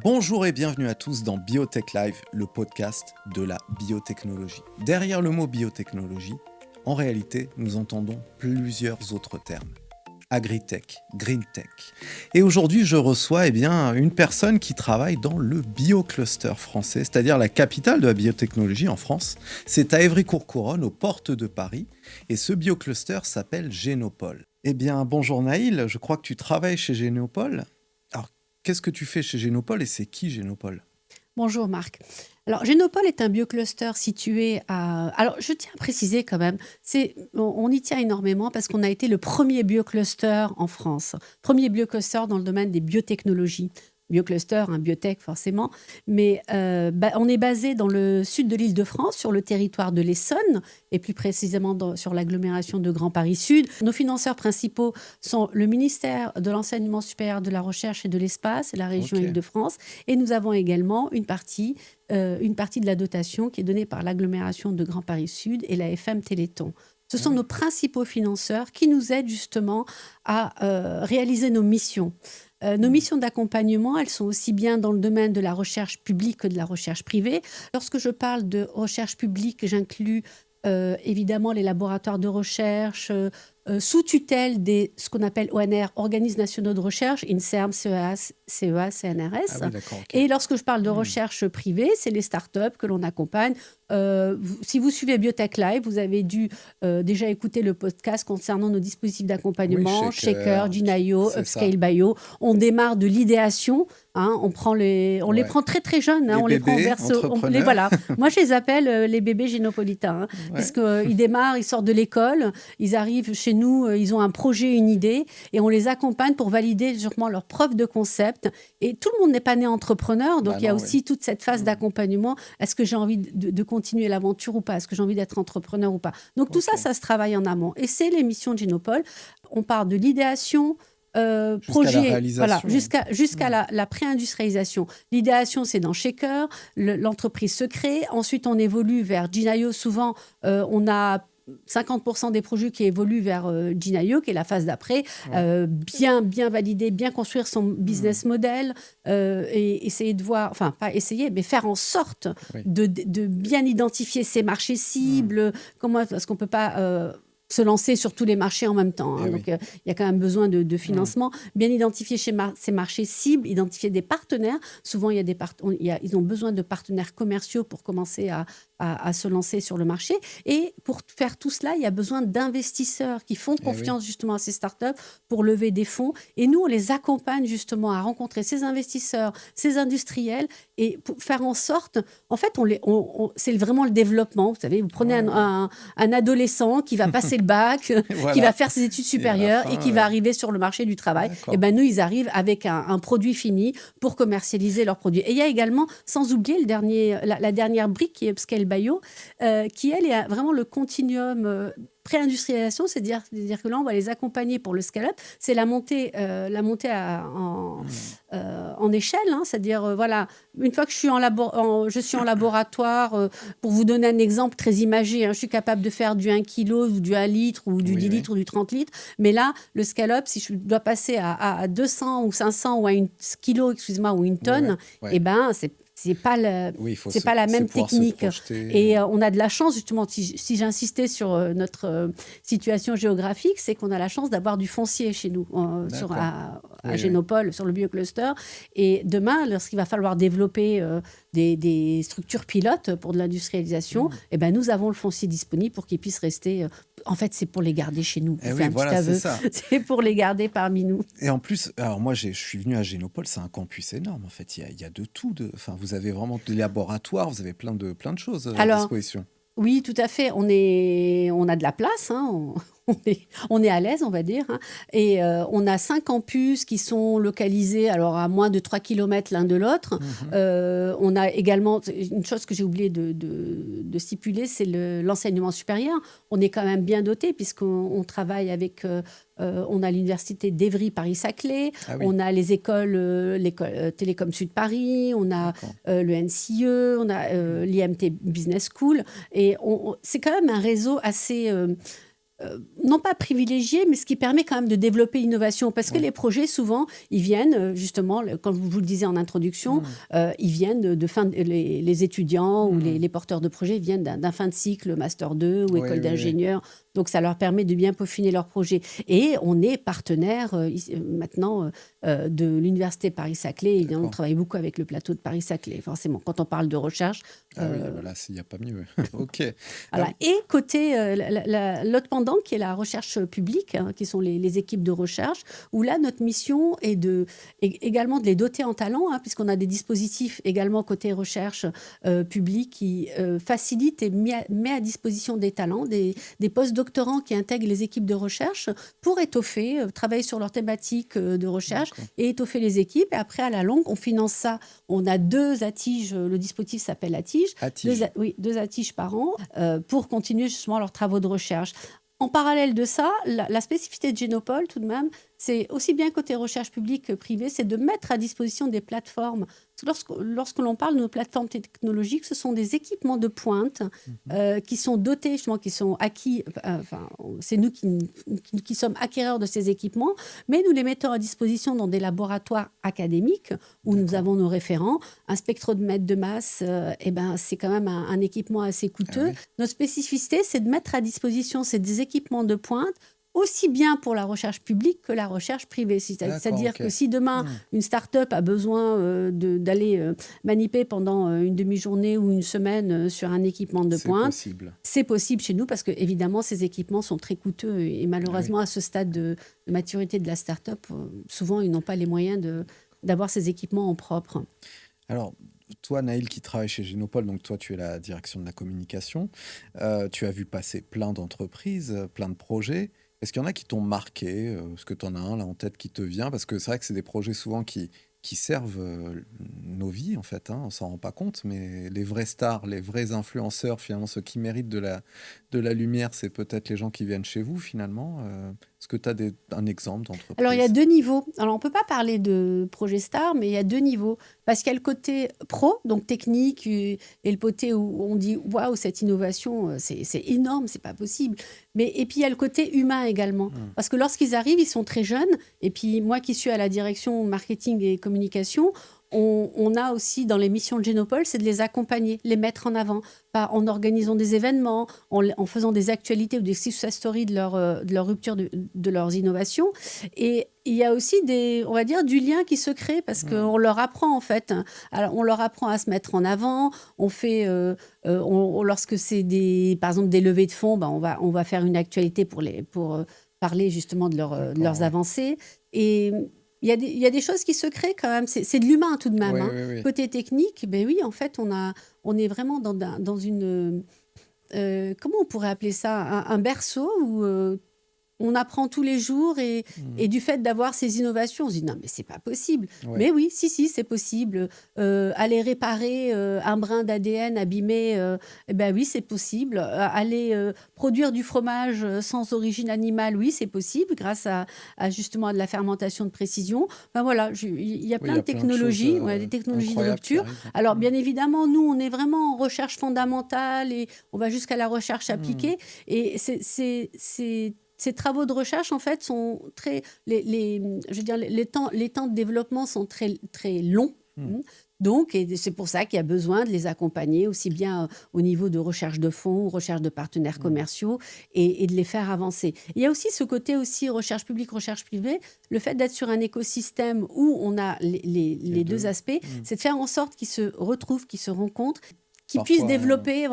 Bonjour et bienvenue à tous dans Biotech Live, le podcast de la biotechnologie. Derrière le mot biotechnologie, en réalité, nous entendons plusieurs autres termes. Agritech, GreenTech. Et aujourd'hui, je reçois une personne qui travaille dans le biocluster français, c'est-à-dire la capitale de la biotechnologie en France. C'est à Évry-Courcouronnes, aux portes de Paris. Et ce biocluster s'appelle Génopole. Bonjour Naïl, je crois que tu travailles chez Génopole. Alors, qu'est-ce que tu fais chez Génopole et c'est qui Génopole ? Bonjour Marc. Alors, Génopole est un biocluster situé à... Alors, je tiens à préciser quand même, on y tient énormément parce qu'on a été le premier biocluster en France, premier biocluster dans le domaine des biotechnologies. Biocluster, un biotech forcément, mais on est basé dans le sud de l'Île-de-France, sur le territoire de l'Essonne, et plus précisément sur l'agglomération de Grand Paris Sud. Nos financeurs principaux sont le ministère de l'Enseignement supérieur, de la Recherche et de l'Espace et la région Île-de-France, et nous avons également une partie de la dotation qui est donnée par l'agglomération de Grand Paris Sud et la FM Téléthon. Ce sont nos principaux financeurs qui nous aident justement à réaliser nos missions. Nos missions d'accompagnement, elles sont aussi bien dans le domaine de la recherche publique que de la recherche privée. Lorsque je parle de recherche publique, j'inclus évidemment les laboratoires de recherche sous tutelle ce qu'on appelle ONR, Organismes nationaux de recherche, INSERM, CEA, CNRS. Ah oui, d'accord, ok. Et lorsque je parle de recherche privée, c'est les startups que l'on accompagne. Si vous suivez Biotech Live, vous avez dû déjà écouter le podcast concernant nos dispositifs d'accompagnement, Oui, Shaker, Ginaio, c'est Upscale Bio. On démarre de l'idéation. On les prend très très jeunes. Les on les prend bébés entrepreneurs. voilà. Moi, je les appelle les bébés génopolitains. Parce qu'ils démarrent, ils sortent de l'école, ils arrivent chez nous, ils ont un projet, une idée, et on les accompagne pour valider sûrement leur preuve de concept. Et tout le monde n'est pas né entrepreneur, donc il y a aussi toute cette phase d'accompagnement. Est-ce que j'ai envie de continuer l'aventure ou pas ? Est-ce que j'ai envie d'être entrepreneur ou pas ? Donc tout ça, ça se travaille en amont. Et c'est les missions de Génopole. On part de l'idéation, projet, jusqu'à la pré-industrialisation. L'idéation, c'est dans Shaker, l'entreprise se crée. Ensuite, on évolue vers Ginaio. Souvent, on a 50% des projets qui évoluent vers Ginaio, qui est la phase d'après, bien valider, bien construire son business model et essayer de voir, enfin pas essayer, mais faire en sorte de bien identifier ses marchés cibles, parce qu'on ne peut pas se lancer sur tous les marchés en même temps. Donc, il y a quand même besoin de financement. Bien identifier ces marchés cibles, identifier des partenaires. Souvent, ils ont besoin de partenaires commerciaux pour commencer à se lancer sur le marché. Et pour faire tout cela, il y a besoin d'investisseurs qui font confiance justement à ces startups pour lever des fonds. Et nous, on les accompagne justement à rencontrer ces investisseurs, ces industriels, et pour faire en sorte... En fait, c'est vraiment le développement. Vous savez, vous prenez un adolescent qui va passer le bac, qui va faire ses études supérieures et qui va arriver sur le marché du travail. Et nous, ils arrivent avec un produit fini pour commercialiser leurs produits. Et il y a également, sans oublier la dernière brique qui est Upscale Bio, qui, elle, est vraiment le continuum pré-industrialisation, c'est-à-dire que là, on va les accompagner pour le scale-up. C'est la montée en échelle, c'est-à-dire, voilà, une fois que je suis en laboratoire, pour vous donner un exemple très imagé, je suis capable de faire du 1 kg ou du 1 litre ou du 10 litres ou du 30 litres, mais là, le scale-up, si je dois passer à 200 ou 500 ou à 1 kilo, ou une tonne, c'est pas la même technique. Et on a de la chance, justement, si j'insistais sur notre situation géographique, c'est qu'on a la chance d'avoir du foncier chez nous, à Génopole, sur le biocluster. Et demain, lorsqu'il va falloir développer des structures pilotes pour de l'industrialisation, nous avons le foncier disponible pour qu'ils puissent rester... En fait, c'est pour les garder chez nous. C'est pour les garder parmi nous. Et en plus, alors moi, je suis venu à Génopole, c'est un campus énorme. En fait, il y a de tout. Vous avez vraiment des laboratoires, vous avez plein de choses à disposition. Oui, tout à fait. On a de la place, on est à l'aise, on va dire. Et on a 5 campus qui sont localisés à moins de 3 km l'un de l'autre. On a également, une chose que j'ai oublié de stipuler, c'est l'enseignement supérieur. On est quand même bien doté puisqu'on travaille avec... on a l'université d'Évry Paris-Saclay, on a les écoles, l'école Télécom Sud Paris, on a le NCE, on a l'IMT Business School. Et c'est quand même un réseau assez non pas privilégié, mais ce qui permet quand même de développer l'innovation. Parce que les projets, souvent, ils viennent, justement, comme vous le disiez en introduction, ils viennent les étudiants ou les porteurs de projets viennent d'un fin de cycle, Master 2 ou école d'ingénieur. Donc, ça leur permet de bien peaufiner leur projet. Et on est partenaire maintenant de l'Université Paris-Saclay. Évidemment, on travaille beaucoup avec le plateau de Paris-Saclay, forcément. Quand on parle de recherche... Ah oui, voilà, il n'y a pas mieux. OK. Voilà. Et côté l'autre pendant, qui est la recherche publique, qui sont les équipes de recherche, où là, notre mission est également de les doter en talent, puisqu'on a des dispositifs également côté recherche publique qui facilitent et met à disposition des talents, des post-doctorants qui intègrent les équipes de recherche pour étoffer, travailler sur leurs thématiques de recherche et étoffer les équipes. Et après, à la longue, on finance ça. On a 2 ATIGE, le dispositif s'appelle ATIGE. Deux ATIGE par an pour continuer justement leurs travaux de recherche. En parallèle de ça, la spécificité de Génopole, tout de même, c'est aussi bien côté recherche publique que privée, c'est de mettre à disposition des plateformes. Lorsque l'on parle de nos plateformes technologiques, ce sont des équipements de pointe qui sont dotés, justement, qui sont acquis. C'est nous qui sommes acquéreurs de ces équipements, mais nous les mettons à disposition dans des laboratoires académiques où nous avons nos référents. Un spectromètre de masse, c'est quand même un équipement assez coûteux. Notre spécificité, c'est de mettre à disposition ces équipements de pointe aussi bien pour la recherche publique que la recherche privée. C'est-à-dire que si demain, une start-up a besoin d'aller maniper pendant une demi-journée ou une semaine sur un équipement de pointe, c'est possible chez nous parce que, évidemment, ces équipements sont très coûteux et malheureusement, à ce stade de maturité de la start-up, souvent, ils n'ont pas les moyens d'avoir ces équipements en propre. Alors, toi, Naïl, qui travaille chez Génopole, donc toi, tu es la direction de la communication, tu as vu passer plein d'entreprises, plein de projets. Est-ce qu'il y en a qui t'ont marqué? Est-ce que tu en as un là en tête qui te vient? Parce que c'est vrai que c'est des projets souvent qui servent nos vies, en fait. On s'en rend pas compte, mais les vrais stars, les vrais influenceurs, finalement, ceux qui méritent de la lumière, c'est peut-être les gens qui viennent chez vous, finalement. Est-ce que tu as un exemple d'entreprise? Alors, il y a 2 niveaux. Alors, on ne peut pas parler de projet star, mais il y a 2 niveaux. Parce qu'il y a le côté pro, donc technique, et le côté où on dit « Waouh, cette innovation, c'est énorme, c'est pas possible ». Et puis, il y a le côté humain également. Parce que lorsqu'ils arrivent, ils sont très jeunes. Et puis, moi qui suis à la direction marketing et communication, on a aussi dans les missions de Génopole, c'est de les accompagner, les mettre en avant, en organisant des événements, en faisant des actualités ou des success stories de leur rupture, de leurs innovations. Et il y a aussi on va dire, du lien qui se crée parce qu'on leur apprend en fait. Alors, on leur apprend à se mettre en avant. On fait, lorsque c'est par exemple des levées de fonds, on va faire une actualité pour parler justement de leurs avancées. Et il y a des choses qui se créent quand même. C'est de l'humain tout de même. Oui. Côté technique, oui, en fait, on est vraiment dans une... comment on pourrait appeler ça? Un berceau où on apprend tous les jours et du fait d'avoir ces innovations, on se dit non mais c'est pas possible. Mais oui, si c'est possible. Aller réparer un brin d'ADN abîmé, oui c'est possible. Aller produire du fromage sans origine animale, oui c'est possible grâce à justement à de la fermentation de précision. Voilà, il y a plein de technologies, des technologies de rupture. Alors bien évidemment, nous on est vraiment en recherche fondamentale et on va jusqu'à la recherche appliquée et ces travaux de recherche, en fait, sont très... je veux dire, les temps de développement sont très, très longs. Donc, et c'est pour ça qu'il y a besoin de les accompagner aussi bien au niveau de recherche de fonds, recherche de partenaires commerciaux et de les faire avancer. Il y a aussi ce côté aussi recherche publique, recherche privée. Le fait d'être sur un écosystème où on a les deux aspects, c'est de faire en sorte qu'ils se retrouvent, qu'ils se rencontrent, qui puissent développer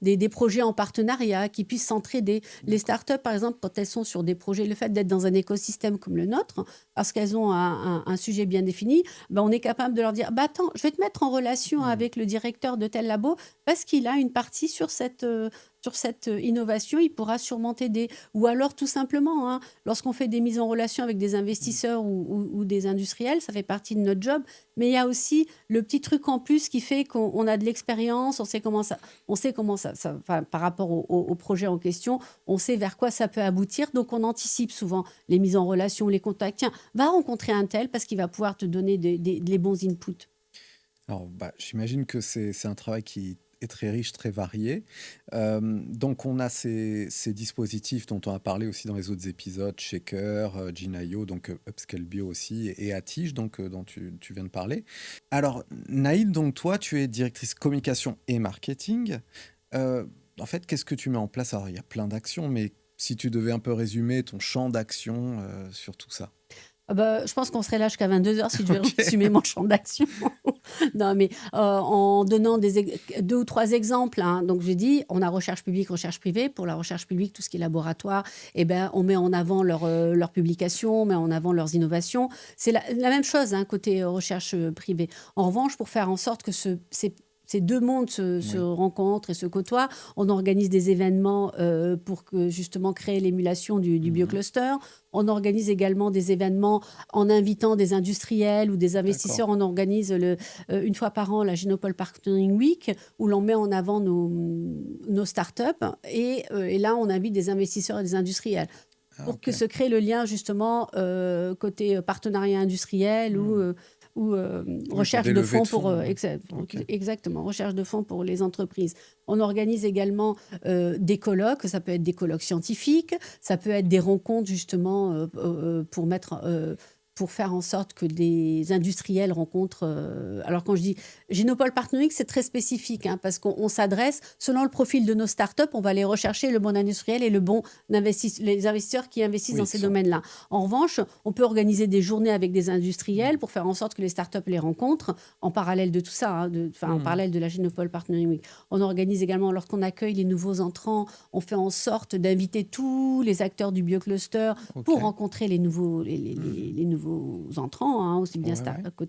des projets en partenariat, qui puissent s'entraider. Les startups, par exemple, quand elles sont sur des projets, le fait d'être dans un écosystème comme le nôtre, parce qu'elles ont un sujet bien défini, on est capable de leur dire attends, je vais te mettre en relation avec le directeur de tel labo parce qu'il a une partie sur cette innovation, il pourra surmonter ou alors tout simplement, lorsqu'on fait des mises en relation avec des investisseurs ou des industriels, ça fait partie de notre job, mais il y a aussi le petit truc en plus qui fait qu'on a de l'expérience, on sait comment ça par rapport au projet en question, on sait vers quoi ça peut aboutir, donc on anticipe souvent les mises en relation, les contacts. Tiens, va rencontrer un tel parce qu'il va pouvoir te donner les bons inputs. Alors, j'imagine que c'est un travail qui est très riche, très varié. Donc, on a ces dispositifs dont on a parlé aussi dans les autres épisodes, Shaker, Gin.io, donc Upscale Bio aussi, et Atige, donc, dont tu viens de parler. Alors, Naïl, donc toi, tu es directrice communication et marketing. En fait, qu'est-ce que tu mets en place? Alors, il y a plein d'actions, mais si tu devais un peu résumer ton champ d'action sur tout ça. Ah bah, je pense qu'on serait là jusqu'à 22 heures si je devais Ok. résumer mon champ d'action. Non, mais en donnant deux ou trois exemples, hein. Donc, j'ai dit, on a recherche publique, recherche privée. Pour la recherche publique, tout ce qui est laboratoire, eh ben, on met en avant leurs publications, on met en avant leurs innovations. C'est la même chose, hein, côté recherche privée. En revanche, pour faire en sorte que ces deux mondes se Oui, rencontrent et se côtoient, on organise des événements pour justement créer l'émulation du mhm, biocluster. On organise également des événements en invitant des industriels ou des d'accord. investisseurs. On organise une fois par an la Genopole Partnering Week où l'on met en avant nos startups et là, on invite des investisseurs et des industriels Ah, pour que ok. se crée le lien justement côté partenariat industriel Hmm. ou Oui, pour recherche des de levées fonds de pour fonds. Ok. exactement recherche de fonds pour les entreprises. On organise également des colloques, ça peut être des colloques scientifiques, ça peut être des rencontres justement pour faire en sorte que des industriels rencontrent. Alors quand je dis Génopole Partnering, c'est très spécifique hein, parce qu'on s'adresse selon le profil de nos startups, on va aller rechercher le bon industriel et les investisseurs qui investissent dans Oui, ces domaines-là. En revanche, on peut organiser des journées avec des industriels pour faire en sorte que les startups les rencontrent en parallèle de tout ça, hein, en hmm, parallèle de la Génopole Partnering Week. On organise également, lorsqu'on accueille les nouveaux entrants, on fait en sorte d'inviter tous les acteurs du biocluster ok. pour rencontrer les nouveaux, Hmm, les nouveaux entrants, hein, aussi bien ouais,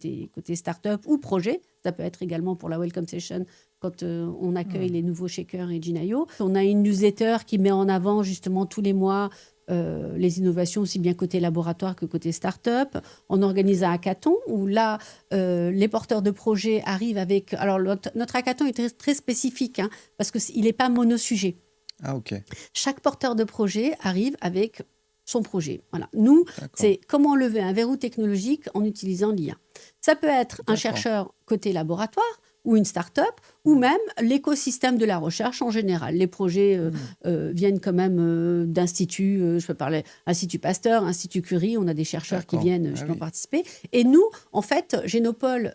ouais. côté start-up ou projet. Ça peut être également pour la Welcome Session quand on accueille Hmm, les nouveaux shakers et Gin.io. On a une newsletter qui met en avant justement tous les mois les innovations, aussi bien côté laboratoire que côté start-up. On organise un hackathon où là, les porteurs de projets arrivent avec... Alors, notre hackathon est très spécifique hein, parce qu'il n'est pas monosujet. Ah, ok. Chaque porteur de projet arrive avec son projet. Voilà. Nous, D'accord. c'est comment lever un verrou technologique en utilisant l'IA. Ça peut être un D'accord. chercheur côté laboratoire ou une start-up, ou Hmm, même l'écosystème de la recherche en général. Les projets hmm, viennent quand même d'instituts, je peux parler Institut Pasteur, Institut Curie, on a des chercheurs qui d'accord. viennent Ah justement oui. participer. Et nous, en fait, Génopole,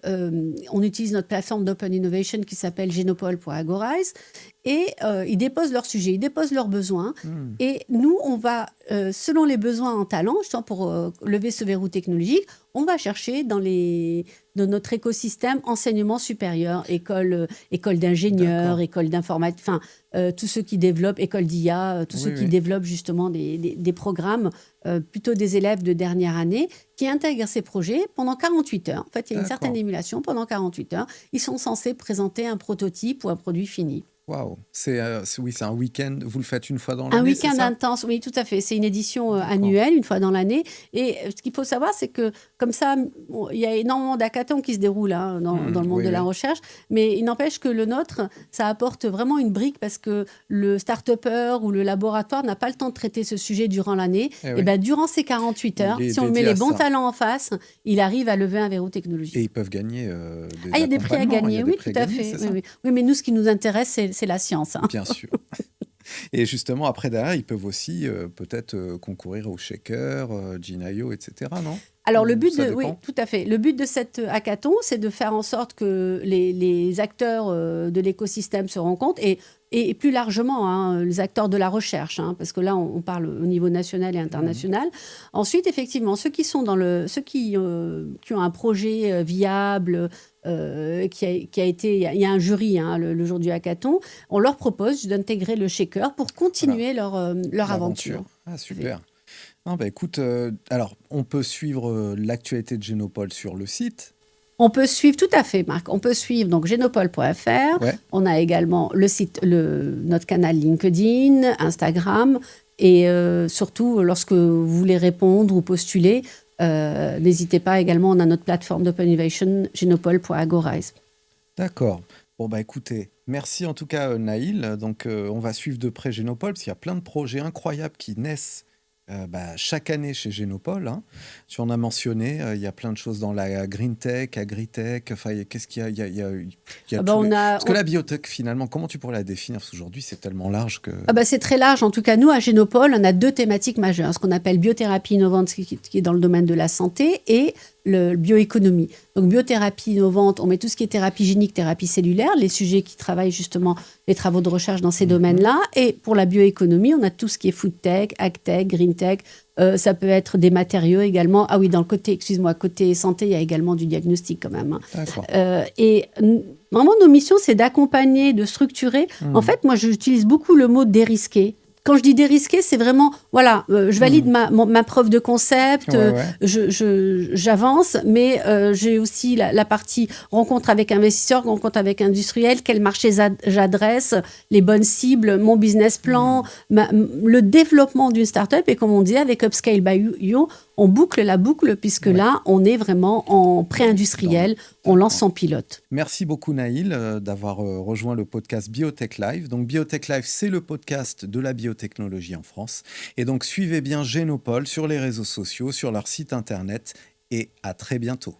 on utilise notre plateforme d'open innovation qui s'appelle génopole.agorize, et ils déposent leurs sujets, ils déposent leurs besoins. Hmm, Et nous, on va, selon les besoins en talent, justement pour lever ce verrou technologique, on va chercher dans notre écosystème enseignement supérieur, école d'ingénieurs, d'accord. école d'informatique, enfin, tous ceux qui développent, école d'IA, tous ceux Oui, qui oui. développent justement des programmes, plutôt des élèves de dernière année, qui intègrent ces projets pendant 48 heures. En fait, il y a une certaine D'accord. émulation pendant 48 heures. Ils sont censés présenter un prototype ou un produit fini. Waouh. Oui, c'est un week-end. Vous le faites une fois dans Un l'année, c'est week-end ça? intense, oui, tout à fait. C'est une édition D'accord. annuelle, une fois dans l'année. Et ce qu'il faut savoir, c'est que comme ça, bon, il y a énormément d'hackathons qui se déroulent hein, dans le monde Oui, de la oui. recherche. Mais il n'empêche que le nôtre, ça apporte vraiment une brique parce que le start-upper ou le laboratoire n'a pas le temps de traiter ce sujet durant l'année. Eh Et oui. ben, durant ces 48 Il heures, est si on met dédié les à bons ça. talents en face, il arrive à lever un verrou Et technologique. ils peuvent gagner Ah, des il y a des prix à accompagnements. Il y a gagner, des oui, prix tout à à gagner, fait. c'est Oui, ça? oui. Oui, mais nous, ce qui nous intéresse, c'est la science, hein. Bien sûr. Et justement, après, derrière, ils peuvent aussi peut-être concourir au Shaker, Gin.io, etc., non? Alors, Ou ça oui, dépend? tout à fait. Le but de cet hackathon, c'est de faire en sorte que les acteurs de l'écosystème se rencontrent et plus largement, hein, les acteurs de la recherche, hein, parce que là, on parle au niveau national et Mhm. international. Ensuite, effectivement, ceux qui ont un projet viable, qui a été, il y a un jury hein, le jour du hackathon, on leur propose d'intégrer le shaker pour Voilà, continuer leur aventure. l'aventure. Ah, Tout à fait. super. Ah, bah, écoute, alors, on peut suivre l'actualité de Génopole sur le site. On peut suivre, tout à fait, Marc. On peut suivre donc genopole.fr. Ouais, On a également le site, notre canal LinkedIn, Instagram. Et surtout, lorsque vous voulez répondre ou postuler, n'hésitez pas également. On a notre plateforme d'Open Innovation, genopole.agorize. d'accord. Bon, bah écoutez, merci en tout cas, Naïl. Donc, on va suivre de près Génopole, parce qu'il y a plein de projets incroyables qui naissent chaque année chez Génopole, hein. Tu en as mentionné, il y a plein de choses dans la green tech, agritech. Enfin, qu'est-ce qu'il y a? Il y a tous les... Parce que la biotech, finalement, comment tu pourrais la définir? Parce qu'aujourd'hui, c'est tellement large que... C'est très large. En tout cas, nous, à Génopole, on a 2 thématiques majeures. Ce qu'on appelle biothérapie innovante, qui est dans le domaine de la santé, et le bioéconomie. Donc, biothérapie innovante, on met tout ce qui est thérapie génique, thérapie cellulaire, les sujets qui travaillent justement les travaux de recherche dans ces domaines-là. Et pour la bioéconomie, on a tout ce qui est food tech, agtech, green tech. Ça peut être des matériaux également. Ah oui, dans le côté, côté santé, il y a également du diagnostic quand même. D'accord. Vraiment, nos missions, c'est d'accompagner, de structurer. En fait, moi, j'utilise beaucoup le mot dérisquer. Quand je dis dérisquer, c'est vraiment, je valide ma preuve de concept, j'avance, mais j'ai aussi la partie rencontre avec investisseurs, rencontre avec industriels, quel marché j'adresse, les bonnes cibles, mon business plan, le développement d'une start-up. Et comme on dit avec Upscale by You, on boucle la boucle, puisque là, on est vraiment en pré-industriel, on lance son pilote. Merci beaucoup Naïl d'avoir rejoint le podcast Biotech Live. Donc Biotech Live, c'est le podcast de la biotechnologie en France. Et donc suivez bien Génopole sur les réseaux sociaux, sur leur site internet, et à très bientôt.